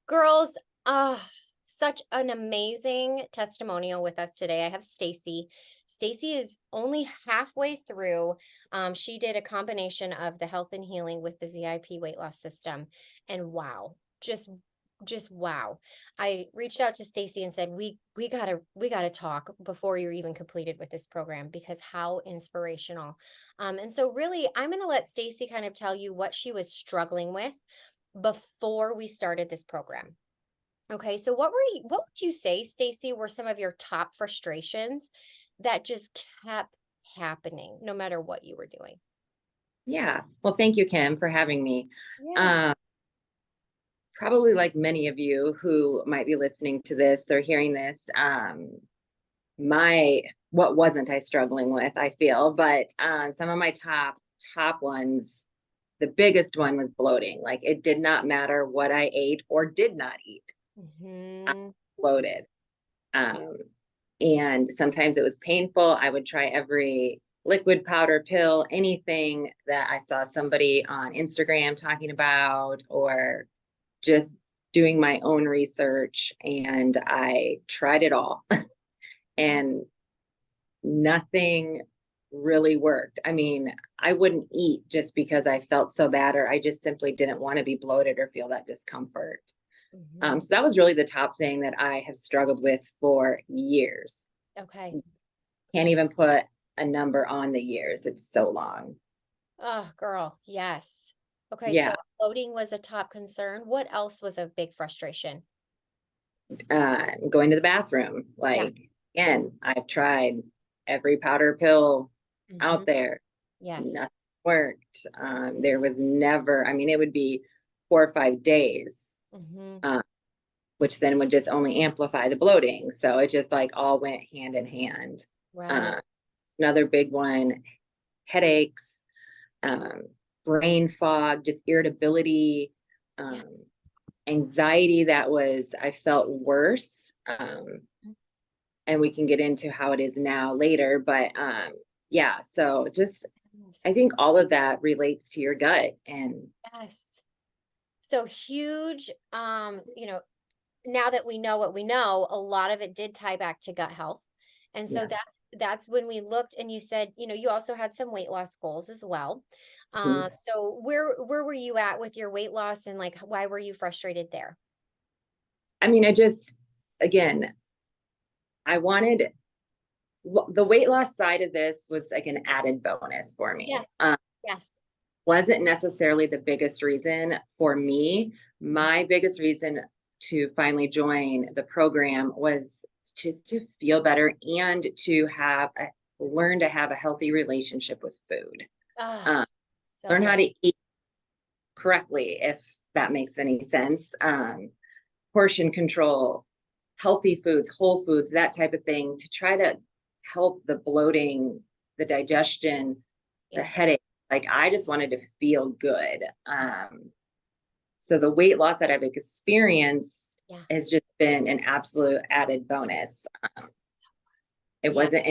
Girls, such an amazing testimonial with us today. I have Stacie. Stacie is only halfway through. She did a combination of the health and healing with the VIP weight loss system. And wow, just wow. I reached out to Stacie and said, we gotta talk before you're even completed with this program because how inspirational. And so really I'm gonna let Stacie kind of tell you what she was struggling with before we started this program. Okay, so what would you say, Stacie, were some of your top frustrations that just kept happening no matter what you were doing? Yeah. Well, thank you, Kim, for having me. Yeah. Um, Probably like many of you who might be listening to this or hearing this, my what wasn't I struggling with, I feel, but some of my top ones, the biggest one was bloating. Like it did not matter what I ate or did not eat. I Mhm. bloated. Um, and sometimes it was painful. I would try every liquid powder pill, anything that I saw somebody on Instagram talking about, or just doing my own research. And I tried it all, Yeah. and nothing really worked. I mean, I wouldn't eat just because I felt so bad, or I just simply didn't want to be bloated or feel that discomfort. Mhm. So that was really the top thing that I have struggled with for years. Okay. Can't even put a number on the years. It's so long. Oh, girl, yes. Okay, so Yeah. bloating was a top concern. What else was a big frustration? Going to the bathroom. Yeah. Like, again, I've tried every powder pill out Mhm. there. Yes. Nothing worked. There was never, I mean, it would be 4 or 5 days, Mhm. uh, which then would just only amplify the bloating. So it just like all went hand in hand. Right. Uh, Another big one, headaches, um, brain fog, just irritability, Yeah. um, anxiety that was, I felt worse. And we can get into how it is now later. But yeah, so just, I Yes. think all of that relates to your gut. And Yes. So huge, now that we know what we know, a lot of it did tie back to gut health. And so yes. that's when we looked and you said, you also had some weight loss goals as well. Mhm. So where were you at with your weight loss and like why were you frustrated there? I mean, I just, again, I wanted the weight loss side of this was like an added bonus for me. Yes. Yes. Wasn't necessarily the biggest reason for me. My biggest reason to finally join the program was just to feel better and to learn to have a healthy relationship with food. Ah, Um, so Learn how good. to eat correctly, if that makes any sense. Portion control, healthy foods, whole foods, that type of thing, to try to help the bloating, the digestion, the Yes. headache. Like I just wanted to feel good. So the weight loss that I've experienced Yeah. has just been an absolute added bonus. It Yeah. wasn't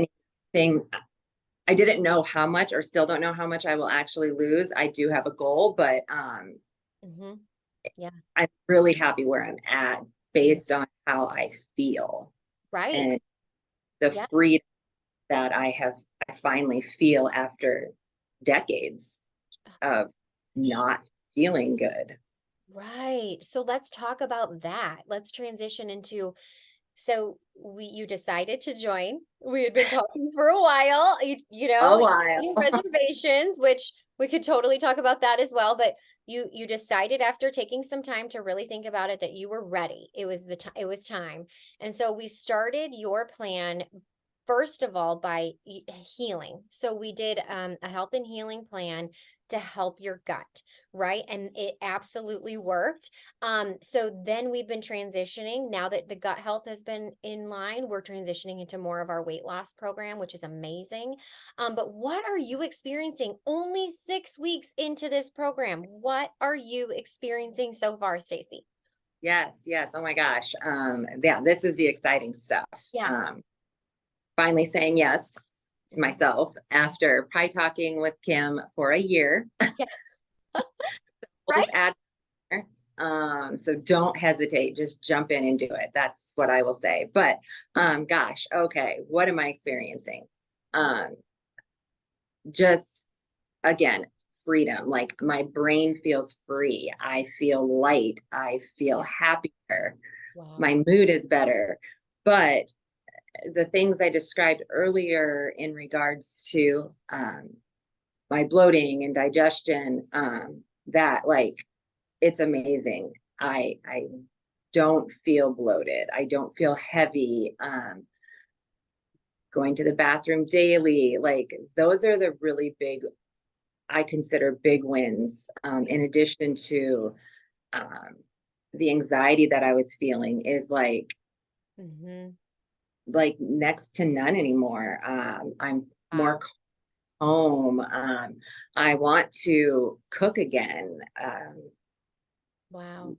anything, I didn't know how much, or still don't know how much I will actually lose. I do have a goal, but Hmm. Yeah. I'm really happy where I'm at Yeah. based on how I feel Right. and the Yeah. freedom that I finally feel after decades of not feeling good. Right. So let's talk about that. Let's transition into so you decided to join. We had been talking for a while. A Any while. reservations, which we could totally talk about that as well, but you decided after taking some time to really think about it that you were ready. It was time. And so we started your plan first of all by healing. So we did a health and healing plan to help your gut, right? And it absolutely worked. So then we've been transitioning. Now that the gut health has been in line, we're transitioning into more of our weight loss program, which is amazing. But what are you experiencing only 6 weeks into this program? What are you experiencing so far, Stacie? Yes, yes. Oh my gosh. Yeah, this is the exciting stuff. Yes. Finally saying yes to Mhm. myself after pie talking with Kim for a year. Yeah. We'll Right? just add there. So don't hesitate, just jump in and do it. That's what I will say. But gosh, okay, what am I experiencing? Um, just again, freedom. Like my brain feels free. I feel light. I feel Yeah. happier. Wow. My mood is better. But the things I described earlier in regards to my bloating and digestion, that like it's amazing. I don't feel bloated. I don't feel heavy. Going to the bathroom daily, like those are the really big, I consider big wins. In addition to um, the anxiety that I was feeling is Mm-hmm. like next to none anymore. I'm more Wow. home. I want to cook again. Wow.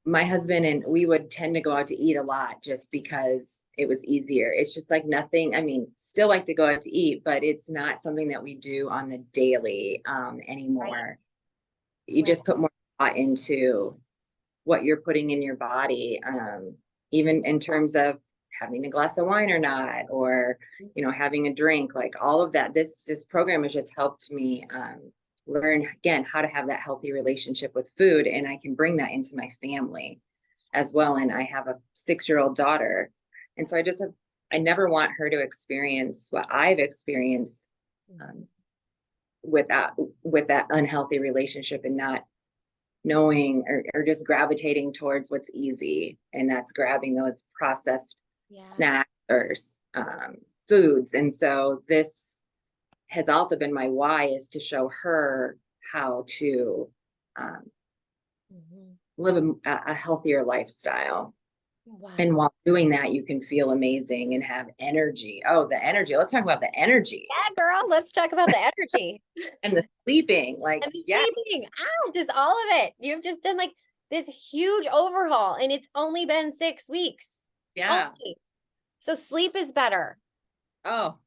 My husband and we would tend to go out to eat a lot just because it was easier. It's just like nothing. I mean, still like to go out to eat, but it's not something that we do on the daily Right. anymore. You Right. just put more thought into what you're putting in your body, even in terms of having a glass of wine or not, or having a drink, like all of that. This program has just helped me learn again how to have that healthy relationship with food, and I can bring that into my family as well. And I have a 6-year-old daughter, and so I never want her to experience what I've experienced Mhm. um, with that unhealthy relationship and not knowing or just gravitating towards what's easy, and that's grabbing those processed Yeah. snacks or foods. And so this has also been my why, is to show her how to um, Mhm. live a healthier lifestyle. And Wow. while doing that, you can feel amazing and have energy. Oh, the energy. Let's talk about the energy Yeah, girl, let's talk about the energy and the sleeping. Like, and the yeah, sleeping. Ow, just all of it. You've just done like this huge overhaul and it's only been 6 weeks. yeah. Only. So sleep is better. Oh,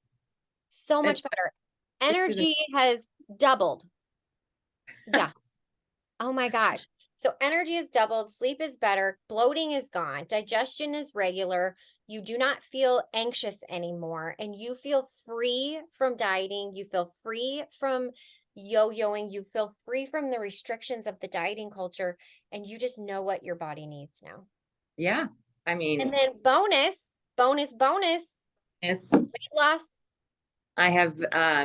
So it's much better. it is Energy has doubled. Yeah. Oh my gosh. So energy is doubled, sleep is better, bloating is gone, digestion is regular. You do not feel anxious anymore, and you feel free from dieting. You feel free from yo-yoing. You feel free from the restrictions of the dieting culture, and you just know what your body needs now. yeah. I And mean, then bonus, it's weight loss. I have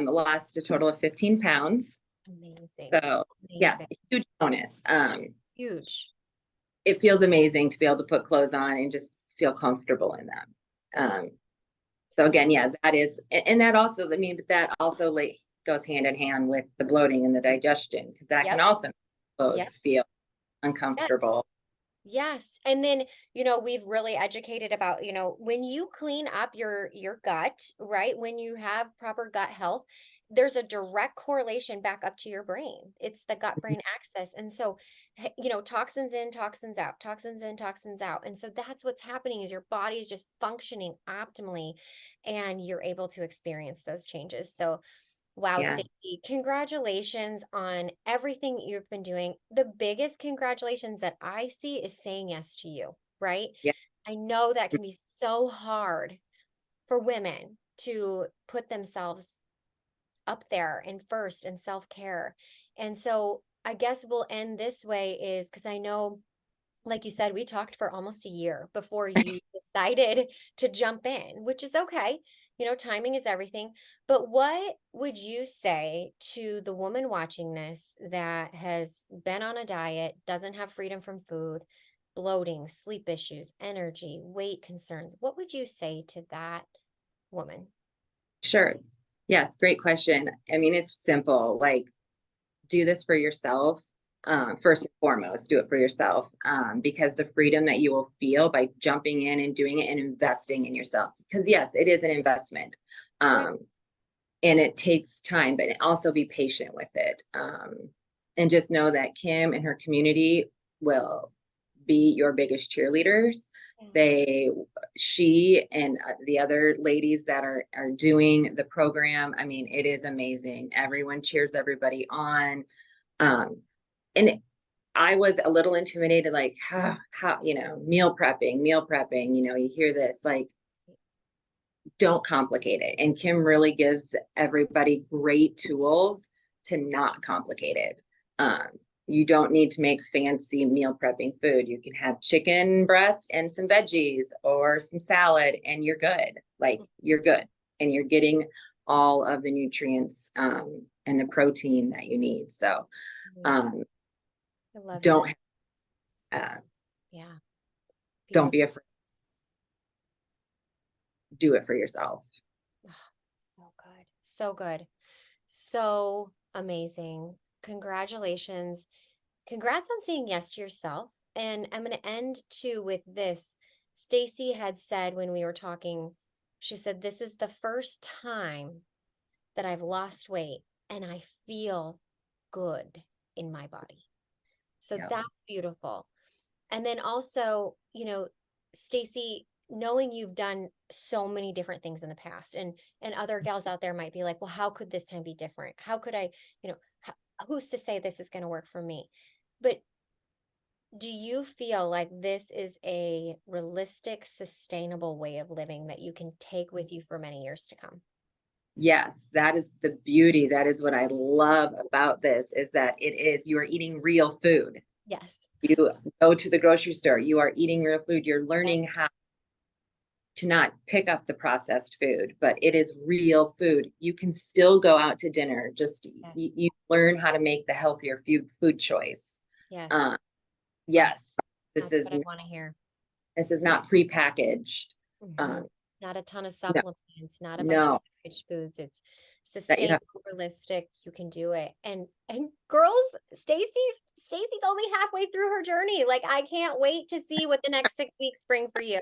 lost a total of 15 pounds. Amazing. So yes, Amazing. huge bonus. Huge. It feels amazing to be able to put clothes on and just feel comfortable in them. Oh, So so again, yeah, that is, and that also, I mean, but that also like goes hand in hand with the bloating and the digestion, because that can yep. also make Yep. clothes feel Yes. uncomfortable. Yes. And then, we've really educated about, when you clean up your gut, right? When you have proper gut health, there's a direct correlation back up to your brain. It's the gut brain axis. And so, toxins in, toxins out, toxins in, toxins out. And so that's what's happening is your body is just functioning optimally and you're able to experience those changes. So, wow, Yeah, Stacie, congratulations on everything you've been doing. The biggest congratulations that I see is saying yes to you, right? yeah, I know that can be so hard for women to put themselves up there and first and self-care. And so I guess we'll end this way is because I know like you said, we talked for almost a year before you decided to jump in, which is okay. Timing is everything. But what would you say to the woman watching this that has been on a diet, doesn't have freedom from food, bloating, sleep issues, energy, weight concerns? What would you say to that woman? sure. Yes, great question. I mean, it's simple. Like, do this for yourself. Yeah. First and foremost, do it for yourself, because the freedom that you will feel by jumping in and doing it and investing in yourself. Because yes, it is an investment, Right. um, and it takes time, but also be patient with it, and just know that Kim and her community will be your biggest cheerleaders. Yeah. She and the other ladies that are doing the program, I mean, it is amazing. Everyone cheers everybody on, and I was a little intimidated, like how, meal prepping, you hear this, like, don't complicate it. And Kim really gives everybody great tools to not complicate it. Um, you don't need to make fancy meal prepping food. You can have chicken breast and some veggies or some salad, and you're good. Like, you're good. And you're getting all of the nutrients and the protein that you need. So Amazing. um, I love it. don't uh, Yeah. don't Beautiful. be afraid. Do it for yourself. Oh, so good. So good. So amazing. Congratulations. Congrats on saying yes to yourself. And I'm going to end too with this. Stacie had said when we were talking, she said, "This is the first time that I've lost weight and I feel good in my body." So Yeah. that's beautiful. And then also, Stacie, knowing you've done so many different things in the past, and other gals out there might be like, well, how could this time be different? How could I, who's to say this is going to work for me? But do you feel like this is a realistic, sustainable way of living that you can take with you for many years to come? Yes, that is the beauty. That is what I love about this, is that you are eating real food. Yes. You go to the grocery store, you are eating real food. You're Yes. learning how to not pick up the processed food, but it is real food. You can still go out to dinner. Just Yes. you learn how to make the healthier food choice. Yes. Uh, Awesome. yes, this That's is what I want to hear. this is not prepackaged. Mhm. Um, Not a ton of no, supplements, not a bunch of no, packaged foods. It's that you have. sustainable, realistic. You can do it. And girls, Stacie's only halfway through her journey. Like, I can't wait to see what the next 6 weeks bring for you.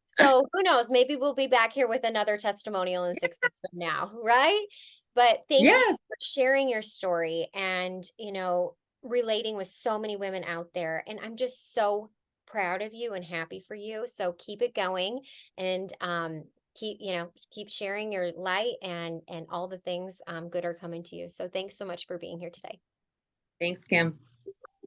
So who knows? Maybe we'll be back here with another testimonial in 6 weeks from now, right? But thank you Yes, for sharing your story and, relating with so many women out there. And I'm just so proud of you and happy for you. So keep it going and keep sharing your light and all the things good are coming to you. So thanks so much for being here today. thanks, Kim.